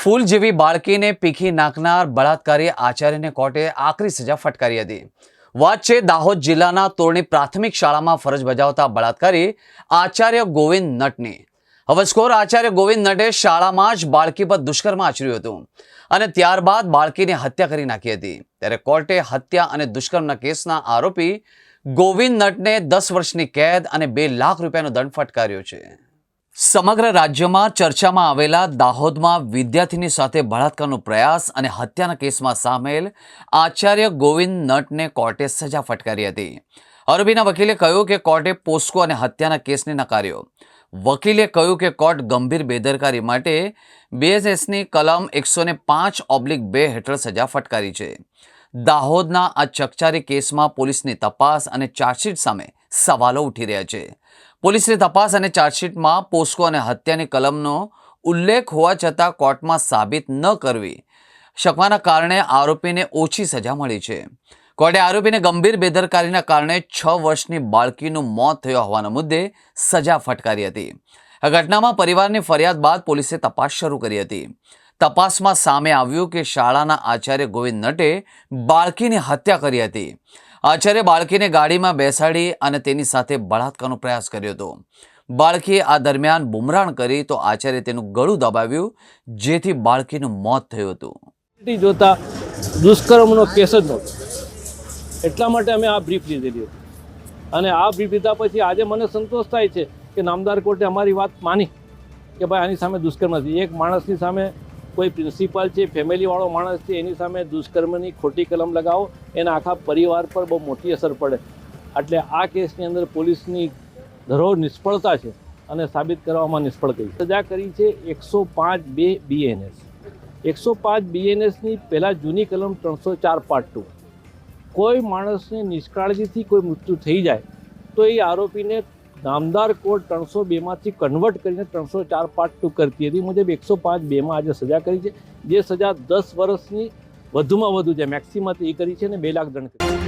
ફૂલ જેવી બાળકીને પીખી નાખનાર બળાત્કારી આચાર્યને કોર્ટે આકરી સજા ફટકારી હતી। વાત છે દાહોદ જિલ્લાના તોરણી પ્રાથમિક શાળામાં ફરજ બજાવતા બળાત્કારી આચાર્ય ગોવિંદ નટની। હવસખોર આચાર્ય ગોવિંદ નટે શાળામાં જ બાળકી પર દુષ્કર્મ આચર્યું હતું અને ત્યારબાદ બાળકીની હત્યા કરી નાખી હતી। ત્યારે કોર્ટે હત્યા અને દુષ્કર્મના કેસના આરોપી ગોવિંદ નટને 10 વર્ષની કેદ અને 2 લાખ રૂપિયાનો દંડ ફટકાર્યો છે। સમગ્ર રાજ્યમાં ચર્ચામાં આવેલા દાહોદમાં વિદ્યાર્થીની સાથે બળાત્કારનો પ્રયાસ અને હત્યાના કેસમાં સામેલ આચાર્ય ગોવિંદ નટને કોર્ટે સજા ફટકારી હતી। આરોપીના વકીલે કહ્યું કે કોર્ટે પોસ્કો અને હત્યાના કેસને નકાર્યો। વકીલે કહ્યું કે કોર્ટ ગંભીર બેદરકારી માટે બીએનએસની કલમ 105/2 હેઠળ સજા ફટકારી છે। દાહોદના આ ચકચારી કેસમાં પોલીસની તપાસ અને ચાર્જશીટ સામે સવાલો ઉઠી રહ્યા છે। પોલીસની તપાસ અને ચાર્જશીટમાં પોસ્કો અને હત્યાની કલમનો ઉલ્લેખ હોવા છતાં કોર્ટમાં સાબિત ન કરવી શકવાના કારણે આરોપીને ઓછી સજા મળી છે। કોર્ટે આરોપીને ગંભીર બેદરકારીના કારણે 6 વર્ષની બાળકીનું મોત થયું હોવાના મુદ્દે સજા ફટકારી હતી। આ ઘટનામાં પરિવારની ફરિયાદ બાદ પોલીસે તપાસ શરૂ કરી હતી। તપાસમાં સામે આવ્યું કે શાળાના આચાર્ય ગોવિંદ નટે બાળકીની હત્યા કરી હતી। આચાર્ય બાળકીને ગાડીમાં બેસાડી અને તેની સાથે બળાત્કારનો પ્રયાસ કર્યો હતો। બાળકીએ આ દરમિયાન બુમરાણ કરી તો આચાર્ય તેનું ગળું દબાવ્યું, જેથી બાળકીનું મોત થયું હતું। જોતા દુષ્કર્મનો કેસ જ નહોતો, એટલા માટે અમે આ બ્રીફ લીધેલી હતી અને આ બ્રીફ લીધા પછી આજે મને સંતોષ થાય છે કે નામદાર કોર્ટે અમારી વાત માની કે ભાઈ આની સામે દુષ્કર્મ નથી। એક માણસની સામે કોઈ પ્રિન્સિપાલ છે, ફેમિલીવાળો માણસ છે, એની સામે દુષ્કર્મની ખોટી કલમ લગાવો, એના આખા પરિવાર પર બહુ મોટી અસર પડે। એટલે આ કેસની અંદર પોલીસની ધરોહર નિષ્ફળતા છે અને સાબિત કરવામાં નિષ્ફળ ગઈ। સજા કરી છે 105/2 બીએનએસ। 105 બીએનએસની પહેલાં જૂની કલમ 304/2। કોઈ માણસને નિષ્કાળજીથી કોઈ મૃત્યુ થઈ જાય તો એ આરોપીને નામદાર કોર્ટ 302માંથી કન્વર્ટ કરીને 304/2 કરતી હતી મુજબ 105/2માં આજે સજા કરી છે, જે સજા 10 વર્ષની વધુમાં વધુ છે, મેક્સિમમ એ કરી છે અને 2 લાખ દંડ કરી છે।